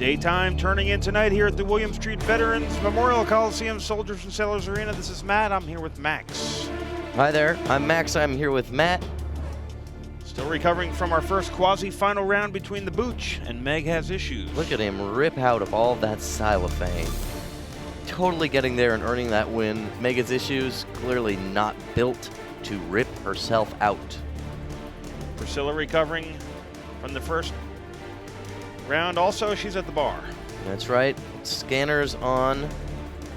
Daytime turning in tonight here at the William Street Veterans Memorial Coliseum Soldiers and Sailors Arena. This is Matt. I'm here with Max. Hi there. I'm Max. I'm here with Matt. Still recovering from our first quasi-final round between the Booch, and Meg has issues. Look at him rip out of all that xylophane. Totally getting there and earning that win. Mega's issues clearly not built to rip herself out. Priscilla recovering from the first round. Also, she's at the bar. That's right. Scanners on.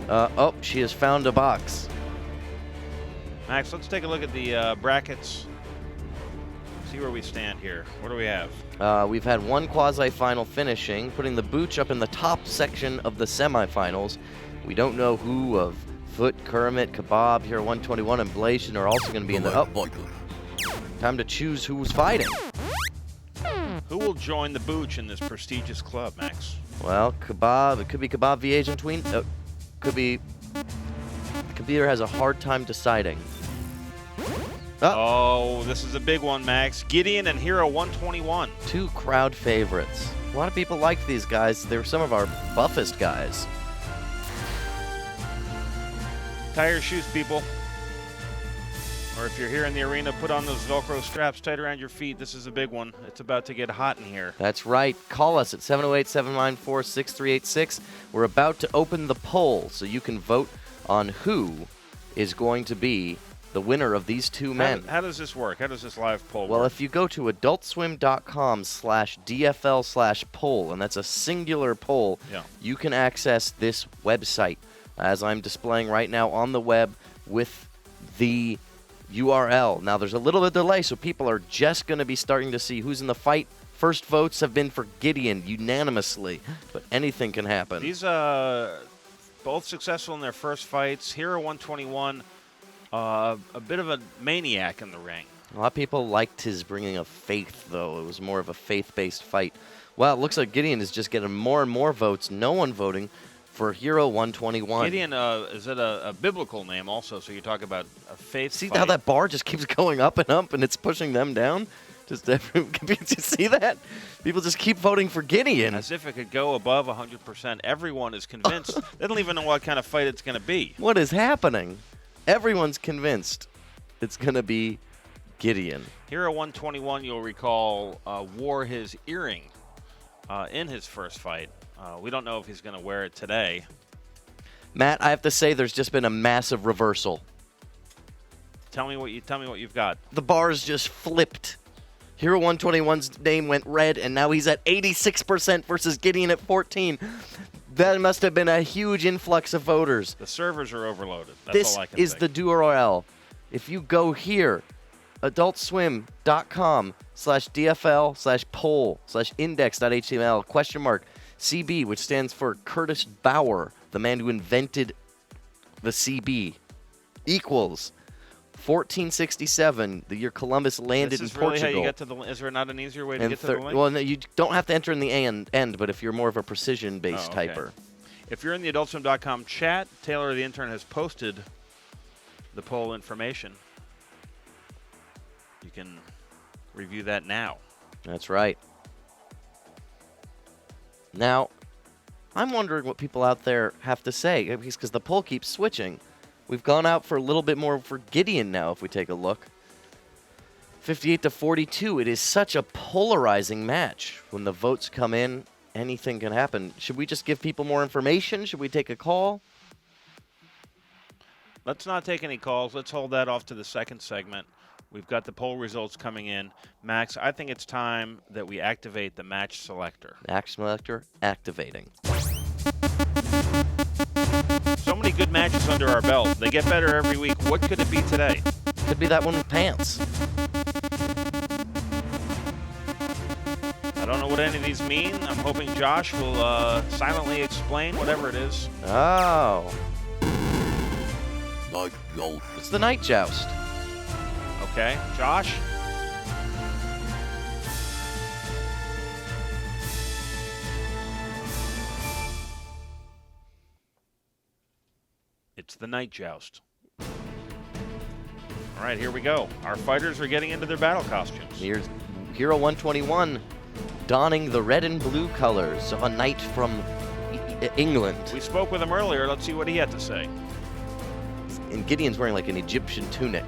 Oh, she has found a box. Max, let's take a look at the brackets. See where we stand here. What do we have? We've had one quasi-final finishing, putting the Booch up in the top section of the semifinals. We don't know who of Foot, Kermit, Kebab, Hero 121, and Blation are also going to be in the... Oh, time to choose who's fighting. Who will join the Booch in this prestigious club, Max? Well, Kebab, it could be Kebab V Agent Tween. Could be... Computer has a hard time deciding. Oh, this is a big one, Max. Gideon and Hero 121. Two crowd favorites. A lot of people like these guys. They're some of our buffest guys. Tie your shoes, people. Or if you're here in the arena, put on those Velcro straps tight around your feet. This is a big one. It's about to get hot in here. That's right. Call us at 708-794-6386. We're about to open the poll so you can vote on who is going to be the winner of these two men. How does this work? How does this live poll work? Well, if you go to adultswim.com/DFL/poll, and that's a singular poll, you can access this website, as I'm displaying right now on the web with the URL. Now, there's a little bit of delay, so people are just going to be starting to see who's in the fight. First votes have been for Gideon unanimously, but anything can happen. These both successful in their first fights. Hero 121, a bit of a maniac in the ring. A lot of people liked his bringing of faith, though. It was more of a faith-based fight. Well, it looks like Gideon is just getting more and more votes. No one voting for Hero 121. Gideon, is it a biblical name also? So you talk about a faith See fight. how that bar just keeps going up and it's pushing them down? Just every, you see that? People just keep voting for Gideon. As if it could go above 100%. Everyone is convinced. They don't even know what kind of fight it's going to be. What is happening? Everyone's convinced it's going to be Gideon. Hero 121, you'll recall, wore his earring in his first fight. We don't know if he's going to wear it today. Matt, I have to say there's just been a massive reversal. Tell me what you've got. The bars just flipped. Hero 121's name went red, and now he's at 86% versus Gideon at 14%. That must have been a huge influx of voters. The servers are overloaded. That's all I can This is think. the URL. If you go here, adultswim.com/DFL/poll/index.html CB, which stands for Curtis Bauer, the man who invented the CB, equals 1467, the year Columbus landed in Portugal. This is really how you get to the. Is there not an easier way to get to the link? Well, no, you don't have to enter in the end, but if you're more of a precision-based typer. If you're in the adultswim.com chat, Taylor, the intern, has posted the poll information. You can review that now. That's right. Now, I'm wondering what people out there have to say, because the poll keeps switching. We've gone out for a little bit more for Gideon now, if we take a look. 58-42. It is such a polarizing match. When the votes come in, anything can happen. Should we just give people more information? Should we take a call? Let's not take any calls. Let's hold that off to the second segment. We've got the poll results coming in. Max, I think it's time that we activate the match selector. Match selector activating. So many good matches under our belt. They get better every week. What could it be today? Could be that one with pants. I don't know what any of these mean. I'm hoping Josh will silently explain whatever it is. Oh. It's the Night Joust. Okay, Josh? It's the Night Joust. All right, here we go. Our fighters are getting into their battle costumes. Here's Hero 121 donning the red and blue colors of a knight from England. We spoke with him earlier. Let's see what he had to say. And Gideon's wearing like an Egyptian tunic.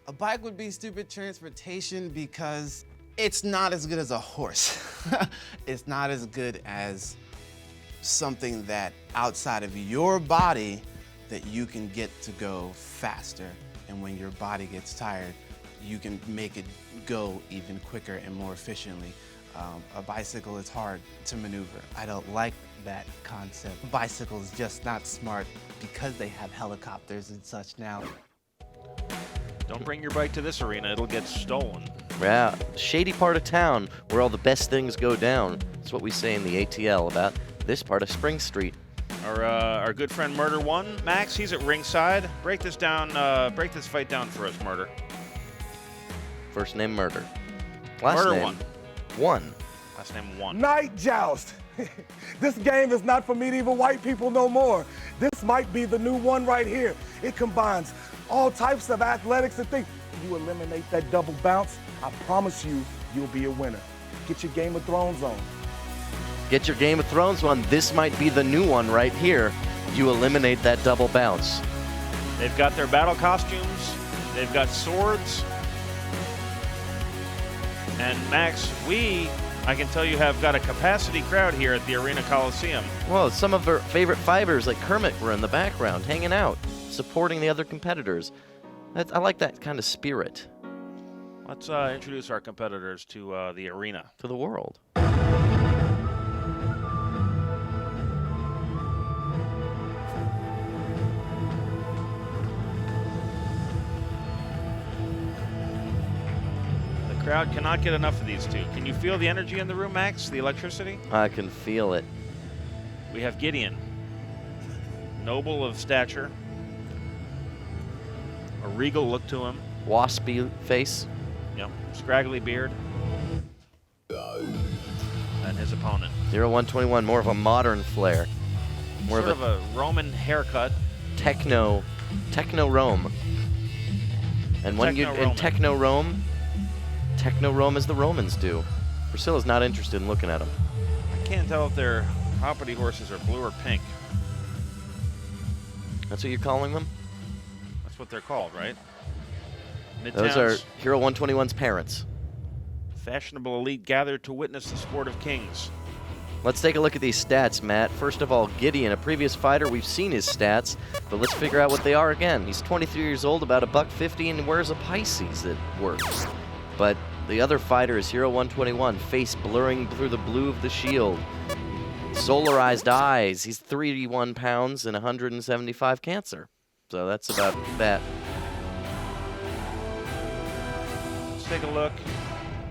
A bike would be stupid transportation because it's not as good as a horse. It's not as good as something that outside of your body that you can get to go faster. And when your body gets tired, you can make it go even quicker and more efficiently. A bicycle is hard to maneuver. I don't like that concept. Bicycles just not smart because they have helicopters and such now. Don't bring your bike to this arena, it'll get stolen. Yeah, shady part of town where all the best things go down. That's what we say in the ATL about this part of Spring Street. Our good friend Murder One, Max, he's at ringside. Break this fight down for us, Murder. First name Murder. Last Murder name One. Last name One. Night Joust. This game is not for medieval white people no more. This might be the new one right here. It combines all types of athletics and things. You eliminate that double bounce, I promise you, you'll be a winner. Get your Game of Thrones on. Get your Game of Thrones one. This might be the new one right here. You eliminate that double bounce. They've got their battle costumes. They've got swords. And Max, I can tell you, have got a capacity crowd here at the Arena Coliseum. Well, some of our favorite fighters like Kermit were in the background, hanging out, supporting the other competitors. I like that kind of spirit. Let's introduce our competitors to the arena. To the world. The crowd cannot get enough of these two. Can you feel the energy in the room, Max? The electricity? I can feel it. We have Gideon, noble of stature, a regal look to him. Waspy face. Yep, scraggly beard. And his opponent. 0121, more of a modern flair. More Sort of a Roman haircut. Techno Rome. And when you in Techno Rome as the Romans do. Priscilla's not interested in looking at them. I can't tell if their hoppity horses are blue or pink. That's what you're calling them? That's what they're called, right? Those are Hero 121's parents. Fashionable elite gathered to witness the sport of kings. Let's take a look at these stats, Matt. First of all, Gideon, a previous fighter, we've seen his stats, but let's figure out what they are again. He's 23 years old, about $150, and wears a Pisces that works. But the other fighter is Hero 121, face blurring through the blue of the shield. Solarized eyes. He's 31 pounds and 175 cancer. So that's about that. Let's take a look,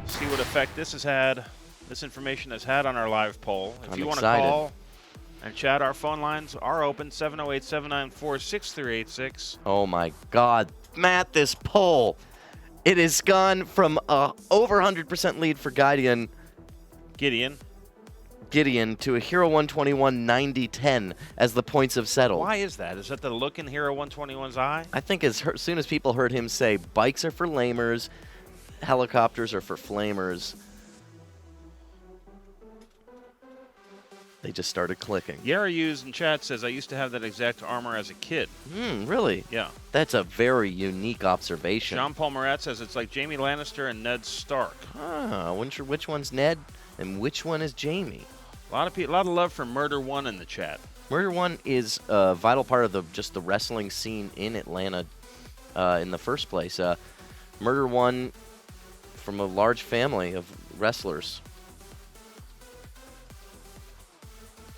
see what effect this has had. This information has had on our live poll. If you want to call and chat, our phone lines are open, 708-794-6386. Oh my God, Matt, this poll. It has gone from over 100% lead for Gideon to a Hero 121 90-10 as the points have settled. Why is that? Is that the look in Hero 121's eye? I think as soon as people heard him say bikes are for lamers, helicopters are for flamers, they just started clicking. Yara used in chat says, I used to have that exact armor as a kid. Really? Yeah. That's a very unique observation. Jean-Paul Morat says it's like Jaime Lannister and Ned Stark. I wasn't sure which one's Ned and which one is Jaime. A lot of love for Murder One in the chat. Murder One is a vital part of the wrestling scene in Atlanta in the first place. Murder One from a large family of wrestlers.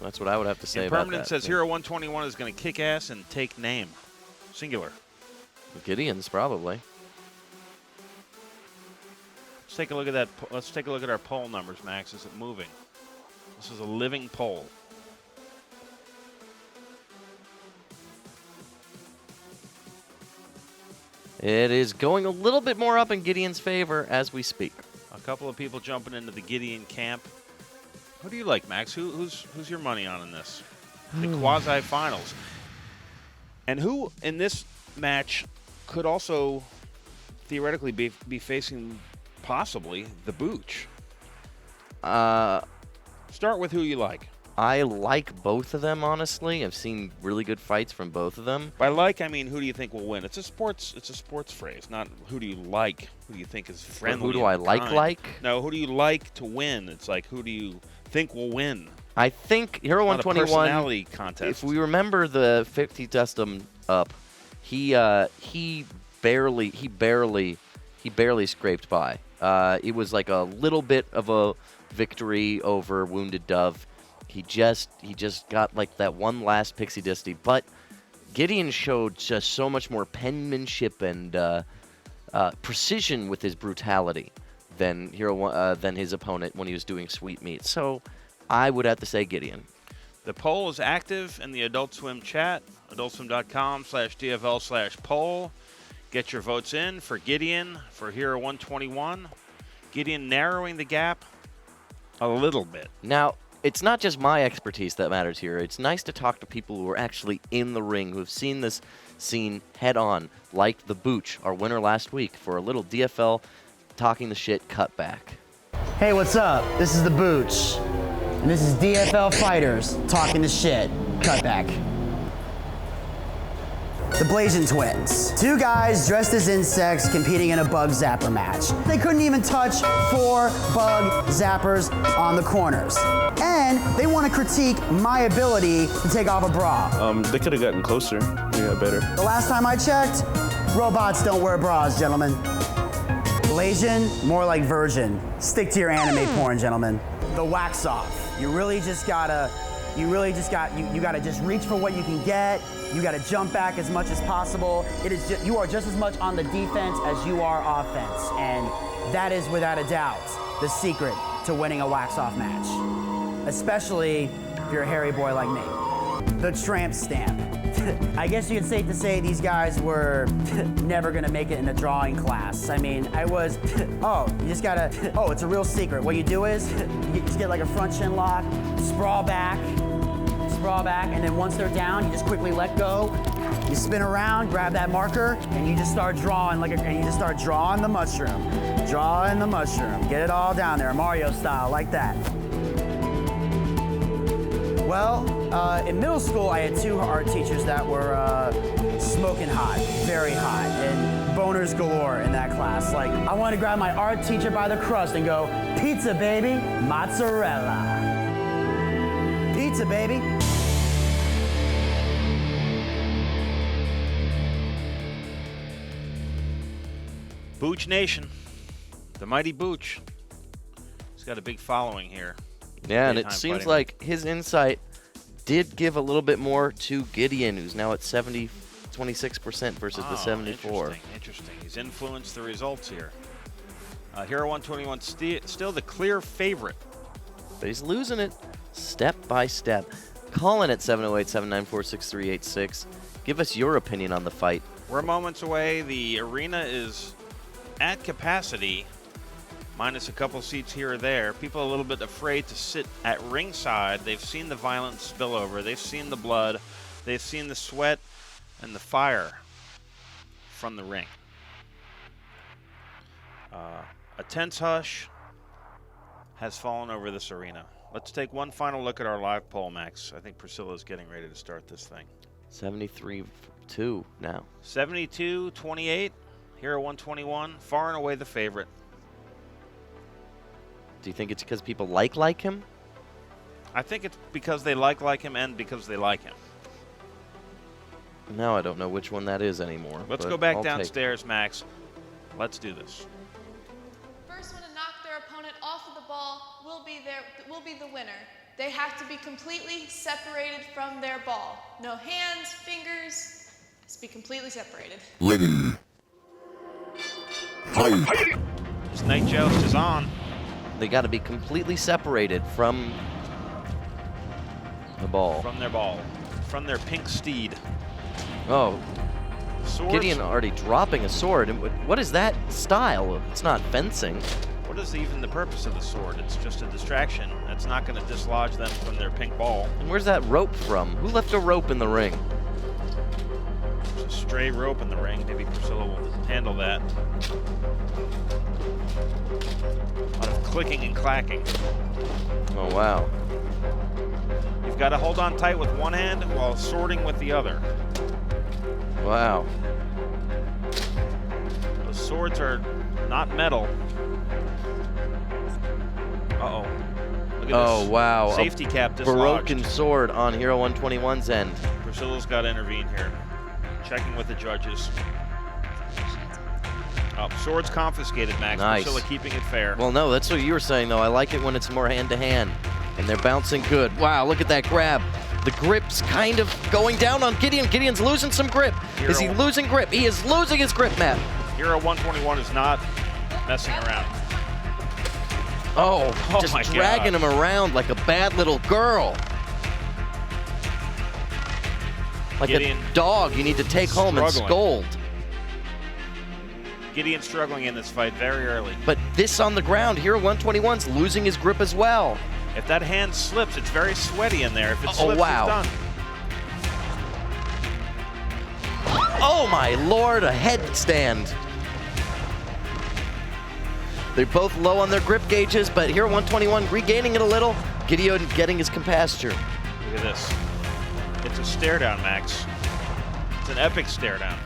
That's what I would have to say about that. Permanent says Hero 121 is going to kick ass and take name. Singular. Gideon's probably. Let's take a look at that. Let's take a look at our poll numbers, Max. Is it moving? This is a living poll. It is going a little bit more up in Gideon's favor as we speak. A couple of people jumping into the Gideon camp. Who do you like, Max? Who's your money on in this? The quasi-finals. And who in this match could also theoretically be facing possibly the Booch. Start with who you like. I like both of them, honestly. I've seen really good fights from both of them. By like, I mean who do you think will win? It's a sports phrase, not who do you like, who do you think is friendly. Who do I like? No, who do you like to win? It's like who do you think will win? I think Hero 121. Personality contest. If we remember the 50 Dustin up, he barely scraped by. It was like a little bit of a victory over Wounded Dove. He just got like that one last pixie disty, but Gideon showed just so much more penmanship and precision with his brutality than his opponent when he was doing Sweet Meat. So I would have to say Gideon. The poll is active in the Adult Swim chat, adultswim.com/DFL/poll. Get your votes in for Gideon, for Hero 121. Gideon narrowing the gap a little bit. Now, it's not just my expertise that matters here. It's nice to talk to people who are actually in the ring, who have seen this scene head on, like the Booch, our winner last week, for a little DFL talking the shit cutback. Hey, what's up? This is the Booch, and this is DFL Fighters talking the shit cutback. The Blazing Twins. Two guys dressed as insects competing in a bug zapper match. They couldn't even touch 4 bug zappers on the corners. And they want to critique my ability to take off a bra. They could have gotten closer. Yeah, better. The last time I checked, robots don't wear bras, gentlemen. Blazing, more like virgin. Stick to your anime porn, gentlemen. The wax off. You gotta just reach for what you can get. You gotta jump back as much as possible. You are just as much on the defense as you are offense. And that is without a doubt the secret to winning a wax off match. Especially if you're a hairy boy like me. The tramp stamp. I guess you could safe to say these guys were never gonna make it in a drawing class. I mean, it's a real secret. What you do is, you just get like a front chin lock, sprawl back, and then once they're down, you just quickly let go. You spin around, grab that marker, and you just start drawing the mushroom. Drawing the mushroom. Get it all down there, Mario style, like that. Well, in middle school, I had 2 art teachers that were smoking hot, very hot, and boners galore in that class. Like, I wanted to grab my art teacher by the crust and go, pizza, baby, mozzarella. Pizza, baby. Booch Nation, the mighty Booch. He's got a big following here. Yeah, and it seems like his insight did give a little bit more to Gideon, who's now at 26% versus the 74. Interesting. He's influenced the results here. Hero 121 still the clear favorite. But he's losing it step by step. Call in at 708-794-6386. Give us your opinion on the fight. We're moments away. The arena is at capacity, minus a couple seats here or there. People are a little bit afraid to sit at ringside. They've seen the violent spillover. They've seen the blood. They've seen the sweat and the fire from the ring. A tense hush has fallen over this arena. Let's take one final look at our live poll, Max. I think Priscilla's getting ready to start this thing. 73-2 now. 72-28. Hero 121, far and away the favorite. Do you think it's because people like him? I think it's because they like him and because they like him. Now I don't know which one that is anymore. Let's go back downstairs, Max. Let's do this. First one to knock their opponent off of the ball will be the winner. They have to be completely separated from their ball. No hands, fingers. Just be completely separated. Ready. Fight. This night joust is on. They got to be completely separated from the ball. From their ball. From their pink steed. Oh. Swords. Gideon already dropping a sword. What is that style? It's not fencing. What is even the purpose of the sword? It's just a distraction. It's not going to dislodge them from their pink ball. And where's that rope from? Who left a rope in the ring? There's a stray rope in the ring. Maybe Priscilla will handle that. clicking and clacking. Oh, wow. You've got to hold on tight with one hand while sorting with the other. Wow. Those swords are not metal. Uh-oh. Look at Oh, this. wow. Safety cap dislodged. Broken sword on Hero 121's end. Priscilla's got to intervene here. Checking with the judges. Oh, swords confiscated, Max. Nice. Priscilla keeping it fair. Well, no, that's what you were saying, though. I like it when it's more hand-to-hand, and they're bouncing good. Wow, look at that grab. The grip's kind of going down on Gideon. Gideon's losing some grip. Is he losing grip? He is losing his grip, Matt. Hero 121 is not messing around. Oh, just my dragging God. him around like a bad little girl. Like Gideon a dog you need to take home and struggling. scold. Gideon struggling in this fight very early. But this on the ground, Hero 121's losing his grip as well. If that hand slips, it's very sweaty in there. If it slips, wow. it's done. Oh my lord, a headstand. They're both low on their grip gauges, but Hero 121 regaining it a little. Gideon getting his composure. Look at this. It's a stare down, Max. It's an epic stare down.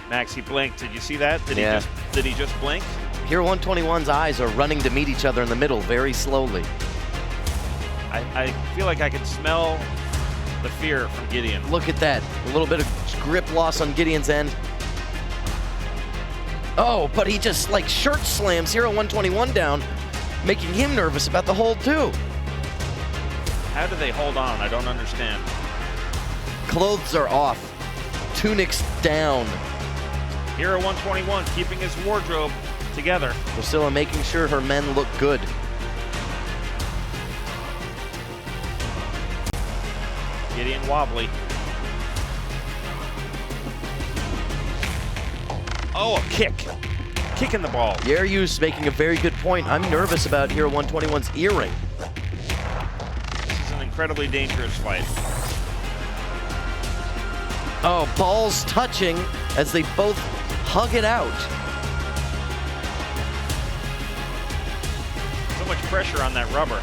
Max, he blinked. Did you see that? Did he just blink? Hero 121's eyes are running to meet each other in the middle very slowly. I feel like I can smell the fear from Gideon. Look at that. A little bit of grip loss on Gideon's end. Oh, but he just like shirt slams Hero 121 down, making him nervous about the hold too. How do they hold on? I don't understand. Clothes are off. Tunics down. Hero 121 keeping his wardrobe together. Priscilla making sure her men look good. Gideon wobbly. Oh, a kick. Kicking the ball. Joust making a very good point. I'm nervous about Hero 121's earring. This is an incredibly dangerous fight. Oh, balls touching as they both hug it out. So much pressure on that rubber.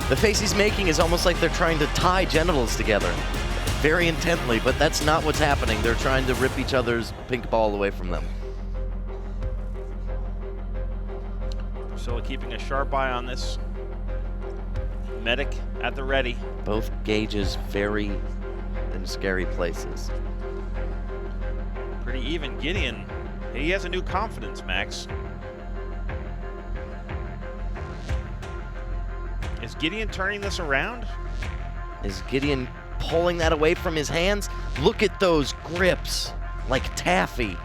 The face he's making is almost like they're trying to tie genitals together very intently, but that's not what's happening. They're trying to rip each other's pink ball away from them. Priscilla keeping a sharp eye on this. Medic at the ready. Both gauges very in scary places. Pretty even. Gideon, he has a new confidence, Max. Is Gideon turning this around? Is Gideon pulling that away from his hands? Look at those grips, like taffy.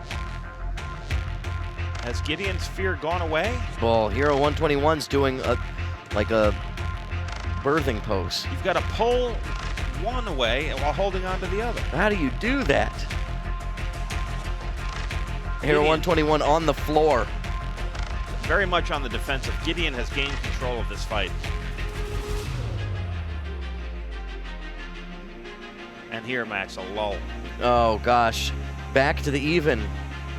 Has Gideon's fear gone away? Well, Hero 121's doing a birthing pose. You've got to pull one away while holding on to the other. How do you do that? Hero Gideon. 121 on the floor. Very much on the defensive. Gideon has gained control of this fight. And here, Max, a lull. Oh, gosh. Back to the even.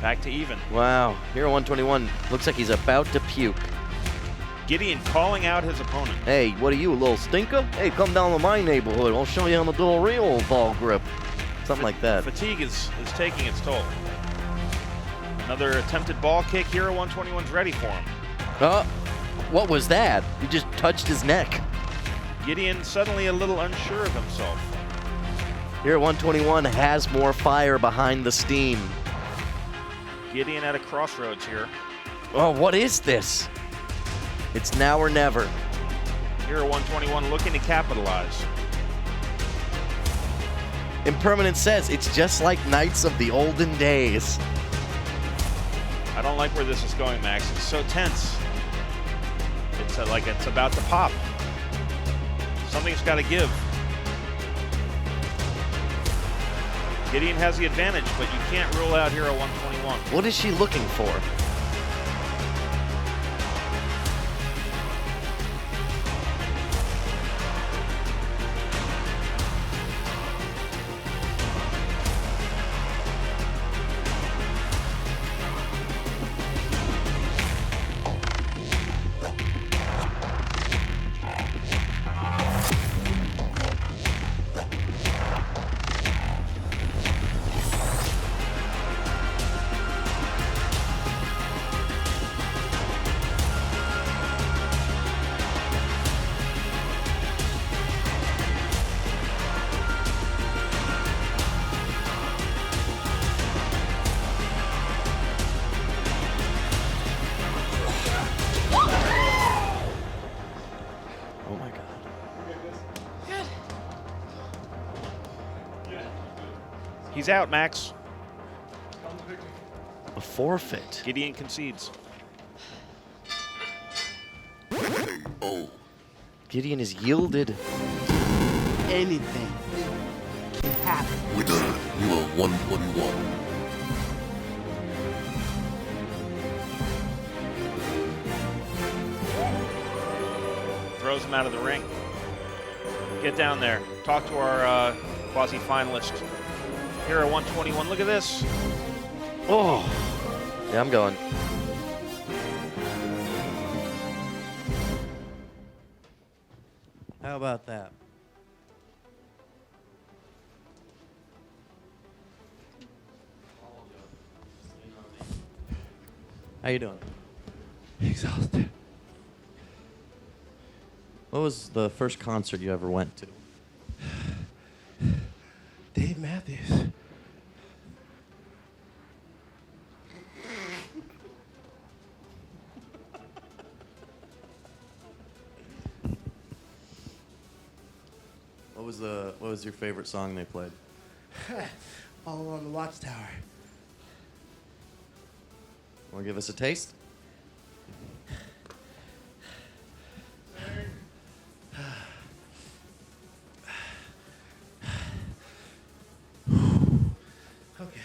Back to even. Wow. Hero 121 looks like he's about to puke. Gideon calling out his opponent. Hey, what are you, a little stinker? Hey, come down to my neighborhood. I'll show you how to do a real ball grip. Something like that. Fatigue is taking its toll. Another attempted ball kick. Hero 121's ready for him. What was that? He just touched his neck. Gideon suddenly a little unsure of himself. Hero 121 has more fire behind the steam. Gideon at a crossroads here. Oh, what is this? It's now or never. Hero 121 looking to capitalize. Impermanent says it's just like Knights of the olden days. I don't like where this is going, Max. It's so tense. It's like it's about to pop. Something's got to give. Gideon has the advantage, but you can't rule out Hero 121. What is she looking for? Oh my God. Good. He's out, Max. A forfeit. Gideon concedes. Gideon is yielded. Anything can happen. Winner, you are 1-1-1. Throws him out of the ring. Get down there. Talk to our quasi-finalist. Hero 121. Look at this. Oh. Yeah, I'm going. How about that? How you doing? Exhausted. What was the first concert you ever went to? Dave Matthews. What was your favorite song they played? All along the Watchtower. Want to give us a taste? Okay.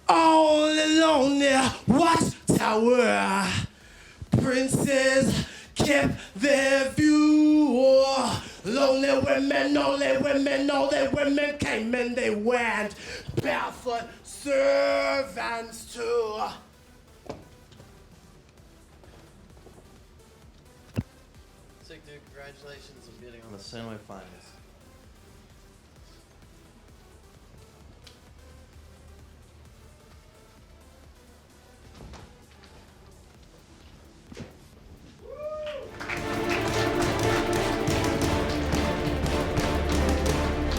All along the Watchtower, princes kept their view. Lonely women, only women, only women came and they went. Barefoot servants too. Sick, dude. Congratulations on getting on the semifinals.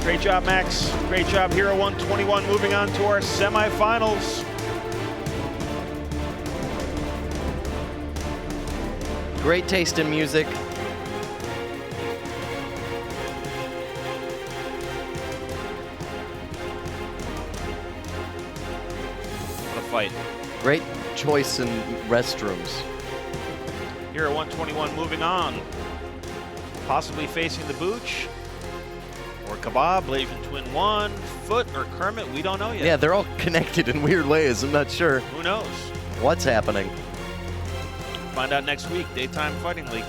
Great job, Max. Great job, Hero 121. Moving on to our semifinals. Great taste in music. What a fight. Great choice in restrooms. Hero 121 moving on. Possibly facing the Booch or Kebab, Blasian Twin 1, Foot, or Kermit. We don't know yet. Yeah, they're all connected in weird ways. I'm not sure Who knows? what's happening. Find out next week. Daytime Fighting League.